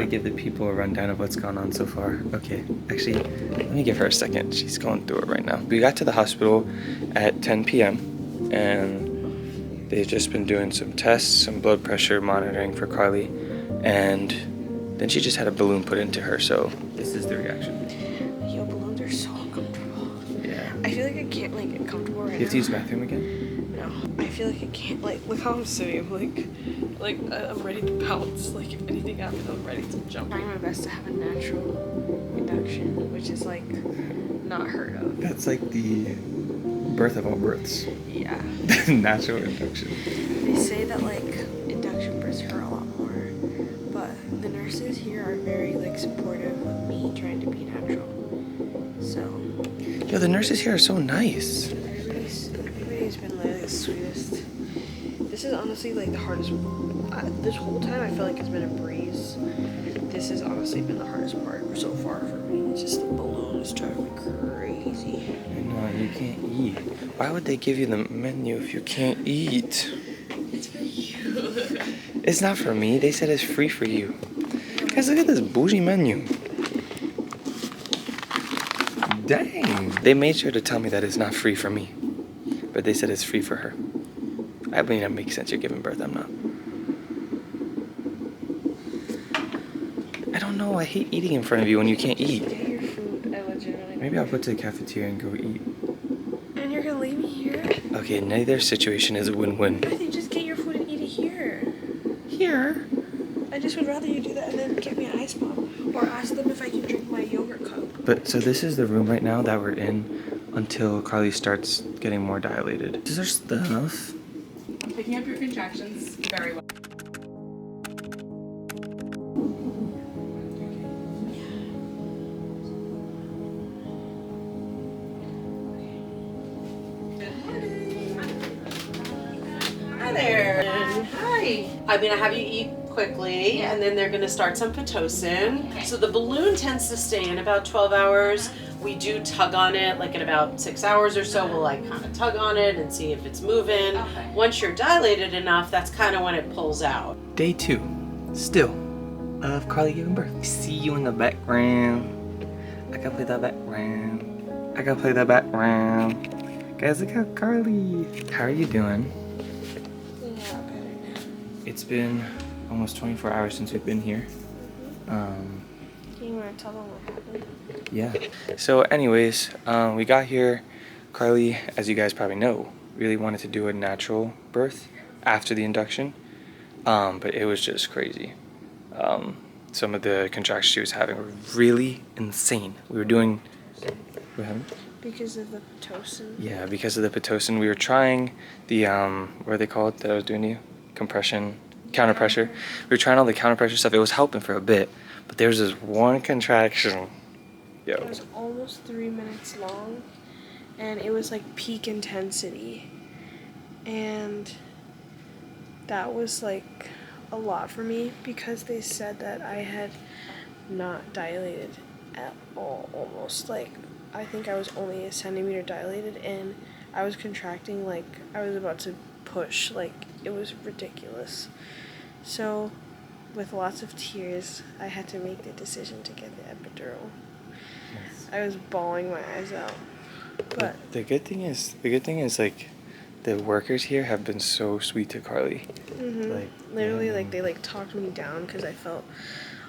Give the people a rundown of what's gone on so far. Okay, actually, let me give her a second. She's going through it right now. We got to the hospital at 10 p.m. and they've just been doing some tests, some blood pressure monitoring for Carly, and then she just had a balloon put into her, so this is the reaction. Yo, balloons are so uncomfortable. Yeah. I feel like I can't, like, get comfortable right now. You have to use the bathroom again? No. I feel like I can't, like, look how I'm sitting. I'm ready to pounce. Like, if anything happens, I'm ready to jump. I'm trying my best to have a natural induction, which is, like, not heard of. That's like the birth of all births. Yeah. Natural induction. They say that, like, induction births hurt a lot more, but the nurses here are very, like, supportive of me trying to be natural. So. Yo, the nurses here are so nice. Everybody's been, like, the sweetest. This is honestly, like, the hardest. This whole time I feel like it's been a breeze. This has honestly been the hardest part so far for me. It's just the balloon is driving me crazy. No, you can't eat. Why would they give you the menu if you can't eat? It's for you. It's not for me. They said it's free for you. Guys, look at this bougie menu. Dang. They made sure to tell me that it's not free for me. But they said it's free for her. I mean, that makes sense. You're giving birth. I'm not. I don't know. I hate eating in front of you when you can't eat. Get your food. I legitimately. Maybe I'll go to the cafeteria and go eat. And you're gonna leave me here? Okay, neither situation is a win-win. I think just get your food and eat it here. Here? I just would rather you do that and then get me an ice pop. Or ask them if I can drink my yogurt cup. But, so this is the room right now that we're in until Carly starts getting more dilated. Is there stuff? I'm picking up your contractions very well. Hi there. Hi. I'm gonna have you eat quickly, and then they're gonna start some Pitocin. Okay. So the balloon tends to stay in about 12 hours. We do tug on it, like in about 6 hours or so, we'll like kind of tug on it and see if it's moving. Okay. Once you're dilated enough, that's kind of when it pulls out. Day 2, still, of Carly giving birth. See you in the background. I gotta play that background. I gotta play that background. Guys, look at Carly. How are you doing? Yeah, better now. It's been almost 24 hours since we've been here. Do you want to tell them what happened? Yeah. So anyways, we got here. Carly, as you guys probably know, really wanted to do a natural birth after the induction. But it was just crazy. Some of the contractions she was having were really insane. We were doing... What happened? Because of the Pitocin? Yeah, because of the Pitocin. We were trying the, what are they called that I was doing to you? Compression, counter pressure. We were trying all the counter pressure stuff. It was helping for a bit. But there was this one contraction. Yo. It was almost 3 minutes long, and it was like peak intensity, and that was like a lot for me because they said that I had not dilated at all. Almost, like, I think I was only a centimeter dilated, and I was contracting like I was about to push. Like, it was ridiculous. So with lots of tears, I had to make the decision to get the epidural. Yes. I was bawling my eyes out. But the good thing is like the workers here have been so sweet to Carly. Mm-hmm. Like, literally, like, they like talked me down because I felt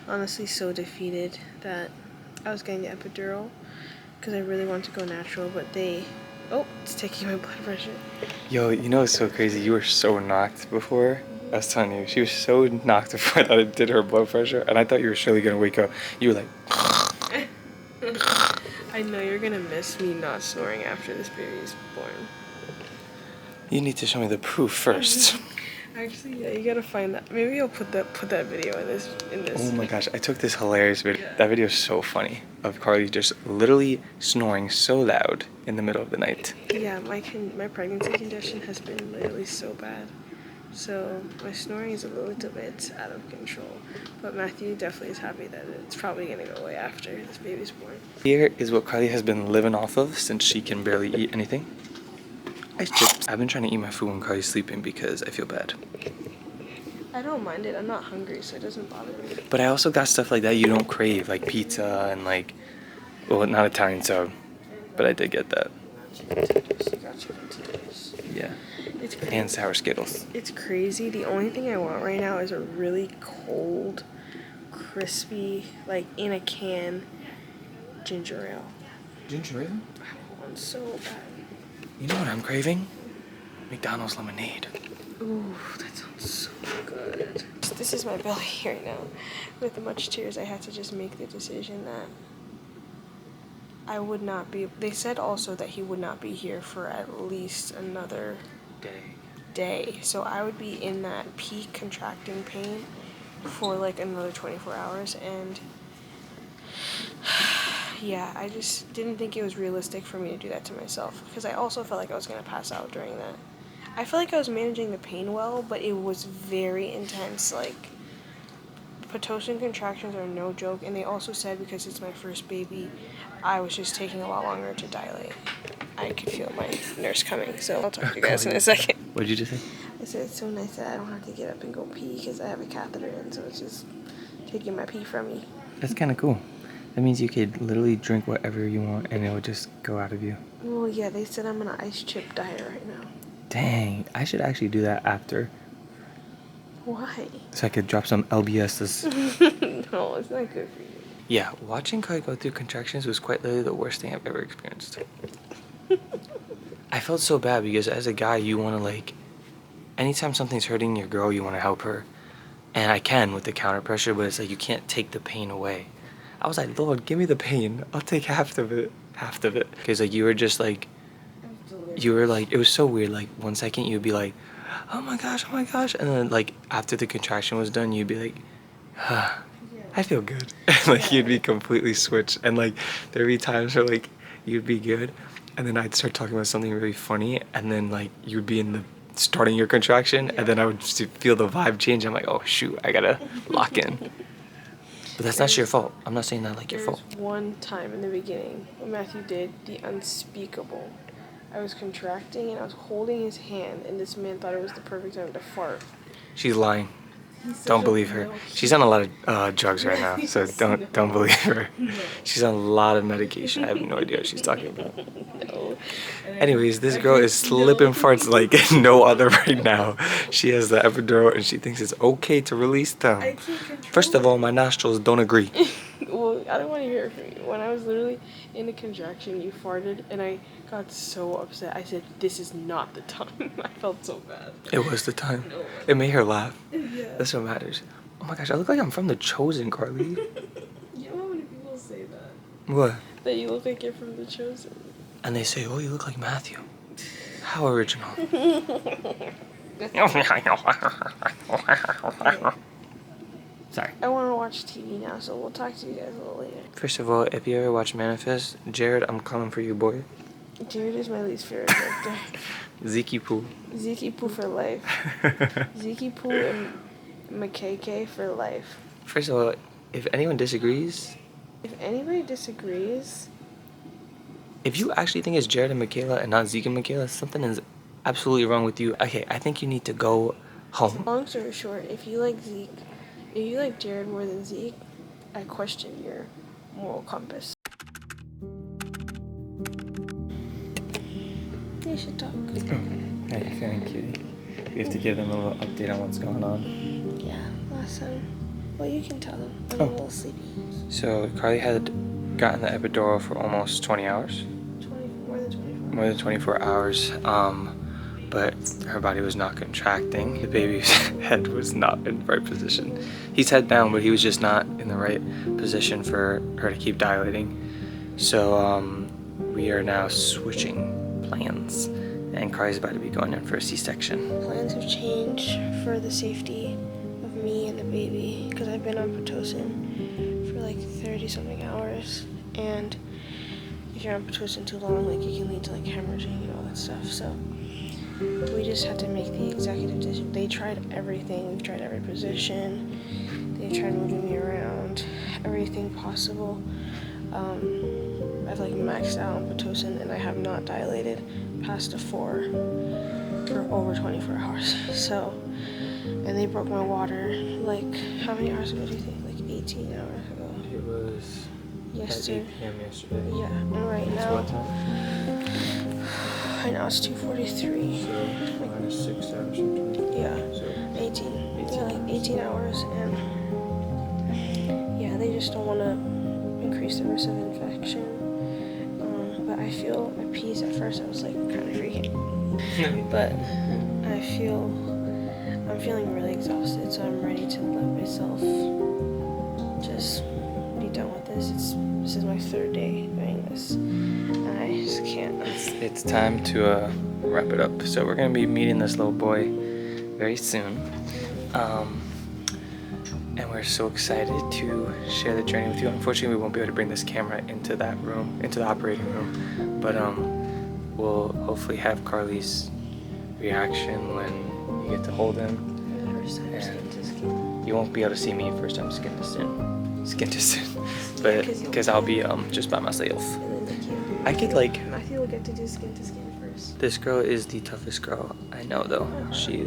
honestly so defeated that I was getting the epidural because I really wanted to go natural, but it's taking my blood pressure. Yo, you know it's so crazy. You were so knocked before. I was telling you, she was so knocked before that it did her blood pressure, and I thought you were surely gonna wake up. You were like. I know you're gonna miss me not snoring after this baby's born. You need to show me the proof first. Actually, yeah, you gotta find that. Maybe I'll put that video in this. Oh my gosh, I took this hilarious video. Yeah. That video is so funny of Carly just literally snoring so loud in the middle of the night. Yeah, my pregnancy condition has been literally so bad. So my snoring is a little bit out of control. But Matthew definitely is happy that it's probably going to go away after this baby's born. Here is what Kylie has been living off of since she can barely eat anything. Ice chips. I've been trying to eat my food when Kylie's sleeping because I feel bad. I don't mind it. I'm not hungry, so it doesn't bother me. But I also got stuff like that you don't crave, like pizza and like, well, not Italian sub, but I did get that. Yeah. It's And sour Skittles. It's crazy. The only thing I want right now is a really cold, crispy, like in a can, ginger ale. Ginger ale? I want so bad. You know what I'm craving? McDonald's lemonade. Ooh, that sounds so good. This is my belly right now. With much tears, I had to just make the decision that I would not be. They said also that he would not be here for at least another day. So I would be in that peak contracting pain for like another 24 hours. And yeah, I just didn't think it was realistic for me to do that to myself. Because I also felt like I was going to pass out during that. I feel like I was managing the pain well, but it was very intense. Like, Pitocin contractions are no joke, and they also said because it's my first baby, I was just taking a lot longer to dilate. I could feel my nurse coming, so I'll talk to you guys in a second. What did you just say? I said it's so nice that I don't have to get up and go pee because I have a catheter in, so it's just taking my pee from me. That's kind of cool. That means you could literally drink whatever you want and it would just go out of you. Well, yeah, they said I'm on an ice chip diet right now. Dang, I should actually do that after. Why? So I could drop some LBSs. No, it's not good for you. Yeah, watching Kai go through contractions was quite literally the worst thing I've ever experienced. I felt so bad because as a guy, you want to like, anytime something's hurting your girl, you want to help her. And I can with the counter pressure, but it's like you can't take the pain away. I was like, Lord, give me the pain. I'll take half of it. Because like you were just like, it was so weird. Like 1 second you'd be like, oh my gosh. And then like after the contraction was done, you'd be like, I feel good. And like you'd be completely switched. And like there'd be times where like you'd be good. And then I'd start talking about something really funny. And then like you'd be in the starting your contraction. And then I would just feel the vibe change. I'm like, oh shoot, I gotta lock in. But that's not your fault. I'm not saying that like your fault. There's one time in the beginning when Matthew did the unspeakable. I was contracting and I was holding his hand, and this man thought it was the perfect time to fart. She's lying. Don't believe her. She's on a lot of drugs right now, so don't believe her. She's on a lot of medication. I have no idea what she's talking about. No. Anyways, this girl is slipping farts like no other right now. She has the epidural and she thinks it's okay to release them. First of all, my nostrils don't agree. Well, I don't want to hear it from you. When I was literally in a contraction, you farted, and I got so upset. I said, this is not the time. I felt so bad. It was the time. It made her laugh. Yeah. That's what matters. Oh my gosh, I look like I'm from The Chosen, Carly. You know how many people say that? What? That you look like you're from The Chosen. And they say, oh, you look like Matthew. How original. Sorry. I want to watch TV now, so we'll talk to you guys a little later. First of all, if you ever watch Manifest, Jared, I'm coming for you, boy. Jared is my least favorite character. Zeke Poo. Zeke Poo for life. Zeke Poo and McKay for life. First of all, if anyone disagrees... If anybody disagrees... If you actually think it's Jared and Michaela and not Zeke and Michaela, something is absolutely wrong with you. Okay, I think you need to go home. Long story short, if you like Jared more than Zeke, I question your moral compass. You should talk. How are you feeling, cutie? We have to give them a little update on what's going on. Yeah, last time. Well, you can tell them. I'm a little sleepy. So, Carly had gotten the epidural for almost 20 hours. More than 24 hours. But her body was not contracting. The baby's head was not in the right position. He's head down, but he was just not in the right position for her to keep dilating. So we are now switching plans, and Kari's about to be going in for a C-section. Plans have changed for the safety of me and the baby, because I've been on Pitocin for like 30-something hours, and if you're on Pitocin too long, like it can lead to like hemorrhaging and all that stuff. So we just had to make the executive decision. They tried everything. We've tried every position. They tried moving me around, everything possible. I've like maxed out on Pitocin, and I have not dilated past a 4 for over 24 hours. So, and they broke my water like, how many hours ago do you think? Like 18 hours ago. It was Yesterday. 8 p.m. yesterday. Yeah, and right It's now, what time? right now it's 2:43. So minus 6 hours from 20. Yeah, So 18. Yeah, like 18 hours, and yeah, they just don't want to increase the risk of infection. But I feel at peace. At first, I was like kind of freaking, but I'm feeling really exhausted, so I'm ready to let myself just be done with this. This is my 3rd day doing this, and I just can't. it's time to wrap it up. So we're gonna be meeting this little boy very soon, and we're so excited to share the journey with you. Unfortunately, we won't be able to bring this camera into that room, into the operating room, but we'll hopefully have Carly's reaction when you get to hold him. You won't be able to see me first time skin to skin, but because I'll be just by myself. I could like. Matthew will get to do skin to skin first. This girl is the toughest girl I know, though. She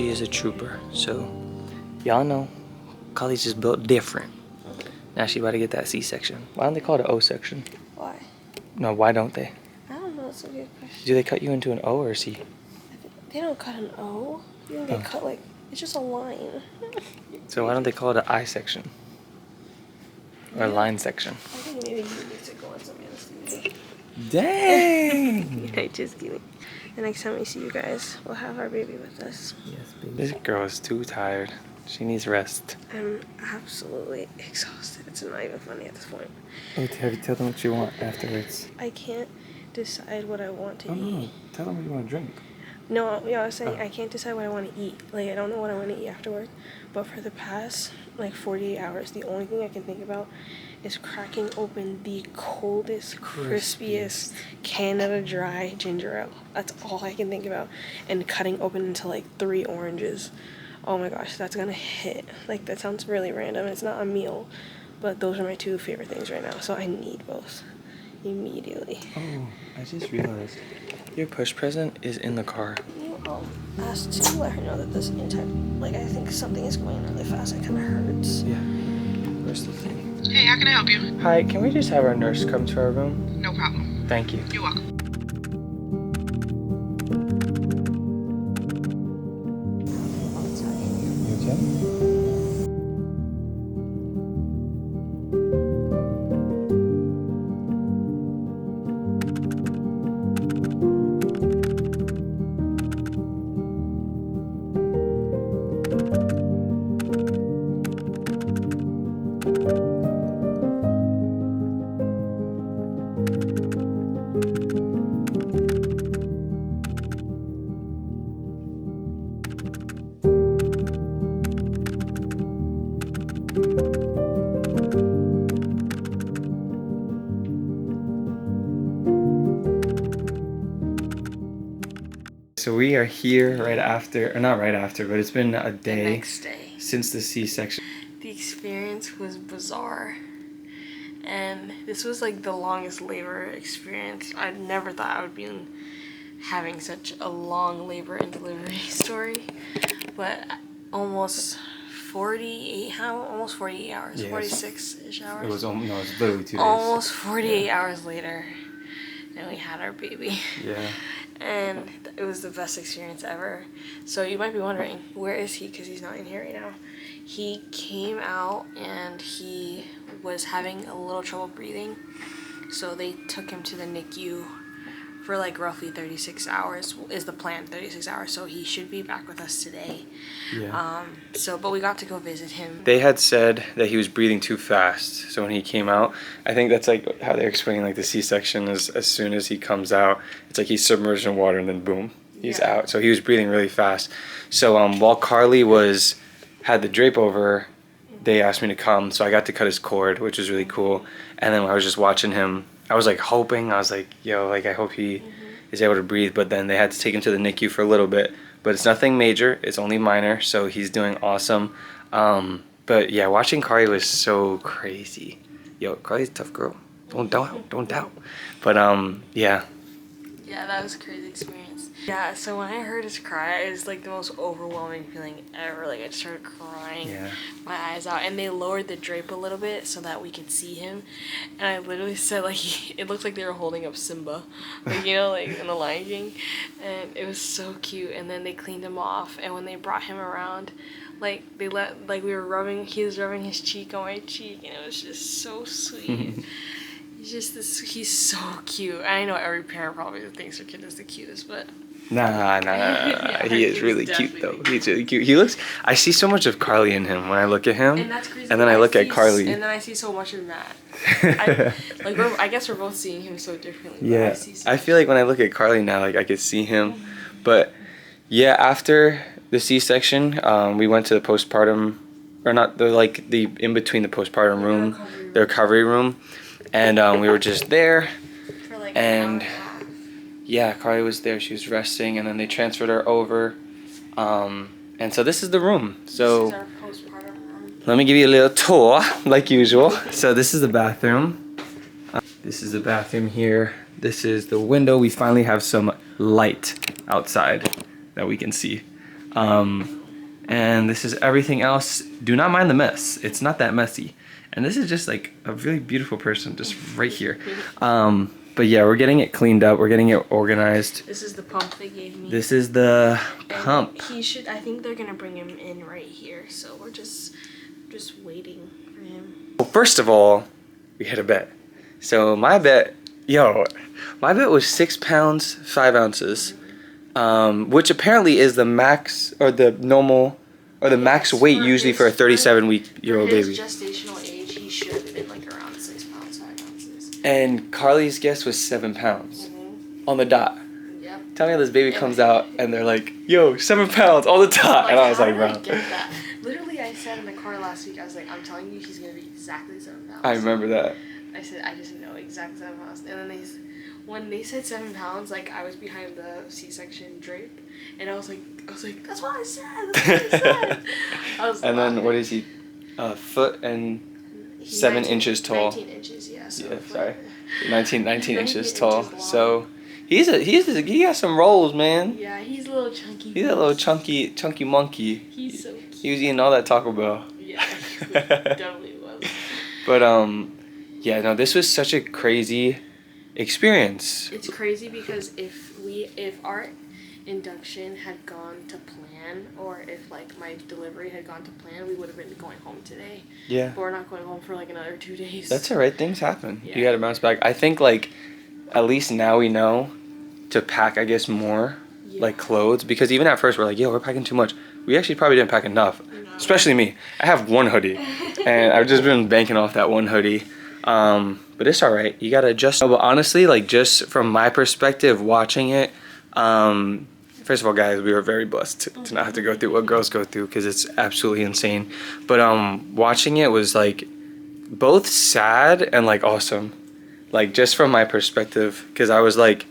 is a trooper. So y'all know, Carly's just built different. Now she about to get that C-section. Why don't they call it an O-section? Why? No, why don't they? I don't know. It's a good question. Do they cut you into an O or a C? They don't cut an O. You don't get cut like, it's just a line. So why don't they call it an I-section? Or a line section? I think maybe you need to go on some anesthesia. Dang! Yeah, just kidding. The next time we see you guys, we'll have our baby with us. Yes, baby. This girl is too tired. She needs rest. I'm absolutely exhausted. It's not even funny at this point. Oh, have you tell them what you want afterwards? I can't decide what I want to eat. No. Tell them what you want to drink. No, yeah, I was saying I can't decide what I want to eat. Like, I don't know what I want to eat afterward. But for the past, like, 48 hours, the only thing I can think about is cracking open the coldest, crispiest Canada Dry ginger ale. That's all I can think about. And cutting open into, like, 3 oranges. Oh my gosh, that's gonna hit. Like, that sounds really random. It's not a meal. But those are my 2 favorite things right now. So I need both immediately. Oh, I just realized your push present is in the car. You asked to let her know that this I think something is going really fast. It kind of hurts. Yeah. Where's the thing? Hey, how can I help you? Hi, can we just have our nurse come to our room? No problem. Thank you. You're welcome. You okay? So we are here right after, or not right after, but it's been a day, The next day. since the C-section. The experience was bizarre. And this was like the longest labor experience. I never thought I would be having such a long labor and delivery story. But almost 48 hours, Yeah, 46-ish hours. It was literally 2 days. Almost 48 hours later, and we had our baby. Yeah. And it was the best experience ever. So you might be wondering, where is he? Because he's not in here right now. He came out and he was having a little trouble breathing. So they took him to the NICU for like roughly 36 hours is the plan, 36 hours. So he should be back with us today. Yeah. But we got to go visit him. They had said that he was breathing too fast. So when he came out, I think that's like how they're explaining like the C-section is as soon as he comes out, it's like he's submerged in water and then boom, he's out. So he was breathing really fast. So while Carly had the drape over, they asked me to come. So I got to cut his cord, which was really cool. And then I was just watching him. I was like hoping, I was like, yo, like I hope he is able to breathe, but then they had to take him to the NICU for a little bit. But it's nothing major. It's only minor, so he's doing awesome. But yeah, watching Carly was so crazy. Yo, Carly's a tough girl. Don't doubt. But yeah. Yeah, that was a crazy experience. Yeah, so when I heard his cry, it was like the most overwhelming feeling ever. Like I just started crying my eyes out, and they lowered the drape a little bit so that we could see him. And I literally said like it looked like they were holding up Simba, like you know, like in the Lion King, and it was so cute. And then they cleaned him off, and when they brought him around, like he was rubbing his cheek on my cheek, and it was just so sweet. He's so cute. I know every parent probably thinks their kid is the cutest, but Nah. Yeah, He is really cute though. He's really cute. I see so much of Carly in him when I look at him. And that's crazy. And then I look at Carly. And then I see so much of Matt. I guess we're both seeing him so differently. Yeah. I feel like when I look at Carly now, like I could see him. But yeah, after the C-section, we went to the postpartum, or not the in between the postpartum room, the recovery room. And we were just there, For like and an hour and a half. yeah, Carly was there. She was resting, and then they transferred her over. And so this is the room. So This is our postpartum room. let me give you a little tour, like usual. So this is the bathroom. This is the bathroom here. This is the window. We finally have some light outside that we can see. And this is everything else. Do not mind the mess. It's not that messy. And this is just like a really beautiful person just right here. But yeah, we're getting it cleaned up. We're getting it organized. This is the pump they gave me. This is the pump. I think they're gonna bring him in right here. So we're just waiting for him. Well, first of all, we had a bet. So my bet was 6 pounds, 5 ounces, which apparently is the max or the normal or the max weight usually for a 37-year-old his baby. Gestational age, he should have been like around 6 pounds, 5 ounces. And Carly's guess was 7 pounds on the dot. Yep. Tell me how this baby comes out and they're like, yo, 7 pounds on the dot. And I was like, how bro. did I get that? Literally, I said in the car last week, I was like, I'm telling you, he's gonna be exactly 7 pounds. I remember that. I said, I just know exactly 7 pounds. And then when they said 7 pounds, like I was behind the C-section drape, and I was like, that's what I said. That's what I said. I was And laughing. then what is he? A foot and He's 7 inches tall. 19 inches, yeah. So Yeah, like- sorry. 19 inches 19 tall. inches long. So he got some rolls, man. Yeah, he's a little chunky. He's a little chunky monkey. He's so cute. He was eating all that Taco Bell. Yeah, he definitely was. But yeah, no, this was such a crazy experience. It's crazy because if our induction had gone to plan, or if like my delivery had gone to plan, we would have been going home today. Yeah. But we're not going home for like another 2 days. That's alright, things happen. Yeah. You gotta bounce back. I think like at least now we know to pack, I guess, more like clothes, because even at first we're like, yo, we're packing too much. We actually probably didn't pack enough. No. Especially me. I have one hoodie and I've just been banking off that one hoodie. But it's alright. You gotta adjust. But honestly, like just from my perspective watching it, first of all, guys, we were very blessed to not have to go through what girls go through, because it's absolutely insane. But watching it was like both sad and like awesome, like just from my perspective, because I was like,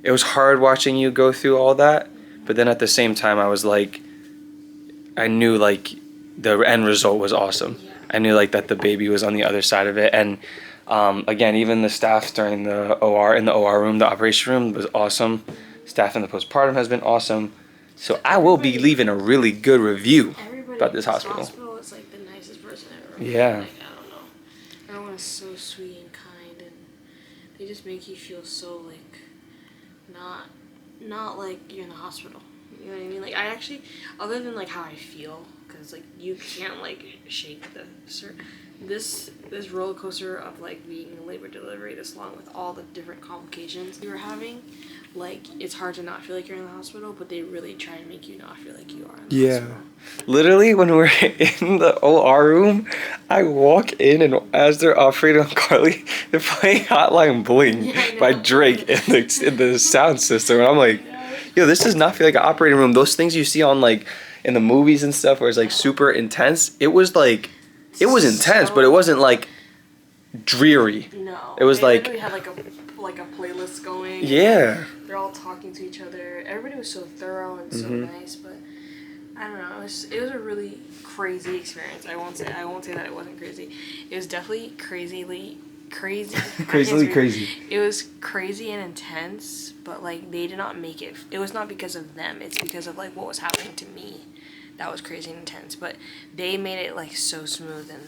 it was hard watching you go through all that, but then at the same time I was like, I knew like the end result was awesome. I knew like that the baby was on the other side of it. And again, even the staff during the OR, in the OR room, the operation room, was awesome. Staff in the postpartum has been awesome. So I will be leaving a really good review about this hospital. Hospital is like the nicest person ever. Yeah. Like, I don't know. Everyone is so sweet and kind, and they just make you feel so like not like you're in the hospital. You know what I mean? Like I actually, other than like how I feel, because like you can't like shake this roller coaster of like being in labor delivery this long with all the different complications you were having. Like it's hard to not feel like you're in the hospital, but they really try and make you not feel like you are in the hospital. Literally, when we're in the OR room, I walk in and as they're operating on Carly, they're playing Hotline Bling by Drake in the sound system, and I'm like, yo, this does not feel like an operating room. Those things you see on like in the movies and stuff where it's like super intense. It was like, it was intense, but it wasn't like dreary. No. It was they like, literally had like a playlist going. yeah. they're all talking to each other. Everybody was so thorough and so nice, but I don't know. It was a really crazy experience. I won't say that it wasn't crazy. It was definitely crazily crazy. Crazily crazy. It was crazy and intense, but like they did not make it. It was not because of them. It's because of like what was happening to me. That was crazy and intense. But they made it like so smooth, and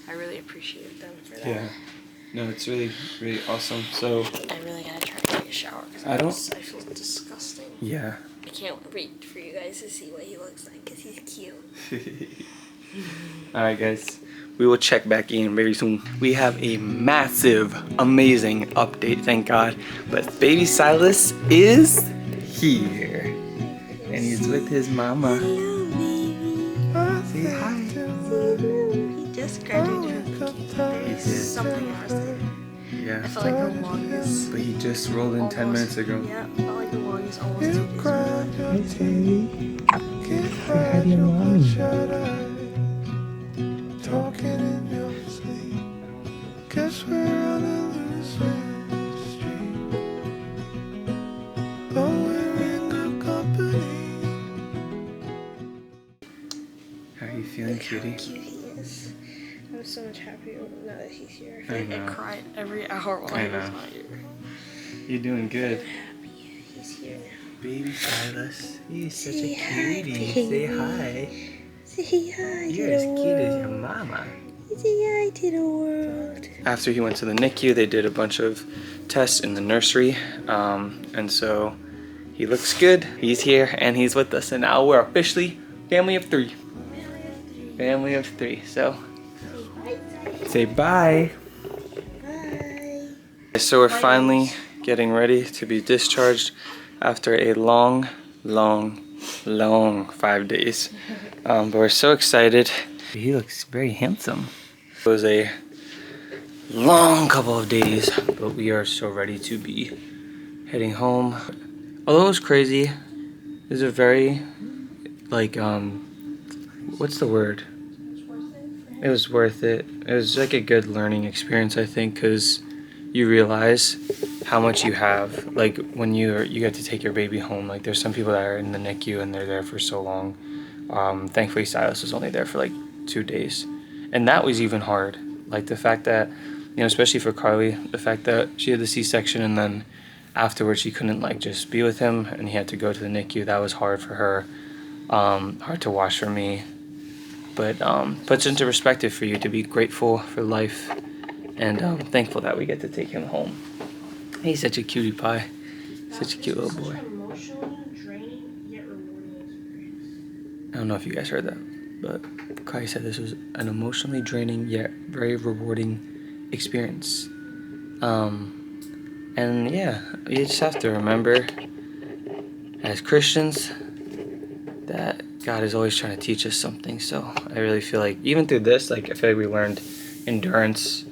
I really appreciated them for that. Yeah. No, it's really, really awesome. So I really gotta try to take a shower because I feel disgusting. Yeah. I can't wait for you guys to see what he looks like because he's cute. Alright guys, we will check back in very soon. We have a massive, amazing update, thank God. But baby Silas is here. And he's with his mama. Say hi. He just graduated from PK. There's something else there. Yeah. I felt like the longest. But he just rolled in 10 minutes ago. Yeah, I felt like the longest almost 2 days. Hey, Sadie. Say hi to your mommy. Talking in your sleep. Guess we're on a losing streak. But we're in good company. How are you feeling, cutie? How cute he is. I'm so much happier now that he's here. I I feel like I know. cried every hour while I he was know. not here. You're doing good. I'm happy he's here now. Baby Silas, you're such Say a hi, cutie. Say baby. hi. Say hi You're to as the cute as your world. mama. Say hi to the world. After he went to the NICU, they did a bunch of tests in the nursery. And so he looks good. He's here and he's with us. And now we're officially family of 3. Family of 3. So say bye. Bye. So we're finally getting ready to be discharged after a long 5 days. But we're so excited. He looks very handsome. It was a long couple of days, but we are so ready to be heading home. Although it was crazy, it was a very, like, what's the word? It was worth it. It was like a good learning experience, I think, because you realize how much you have. Like when you get to take your baby home. Like there's some people that are in the NICU and they're there for so long. Thankfully, Silas was only there for like 2 days, and that was even hard. Like the fact that, you know, especially for Carly, the fact that she had the C-section and then afterwards she couldn't like just be with him and he had to go to the NICU. That was hard for her. Hard to watch for me. But puts into perspective for you to be grateful for life and thankful that we get to take him home. He's such a cutie pie. Such a cute little boy. I don't know if you guys heard that, but Kai said this was an emotionally draining yet very rewarding experience. And yeah, you just have to remember as Christians that God is always trying to teach us something. So I really feel like even through this, like I feel like we learned endurance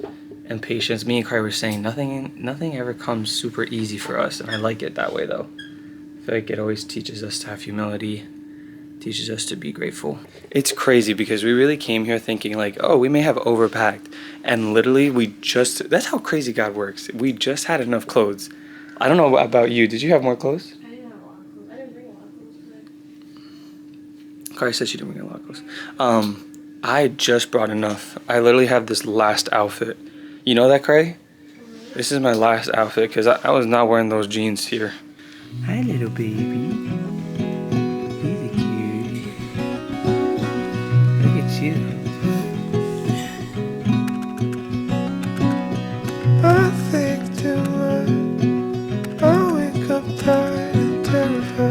and patience. Me and Kai were saying nothing ever comes super easy for us, and I like it that way though. I feel like it always teaches us to have humility, teaches us to be grateful. It's crazy because we really came here thinking like, oh, we may have overpacked, and literally that's how crazy God works. We just had enough clothes. I don't know about you. Did you have more clothes? I didn't have a lot of clothes. I didn't bring a lot of clothes today. Kari said she didn't bring a lot of clothes. I just brought enough. I literally have this last outfit. You know that, Kari? This is my last outfit because I was not wearing those jeans here. Hi, little baby. He's a cutie. Look at you. I think too much. I wake up tired and terrified.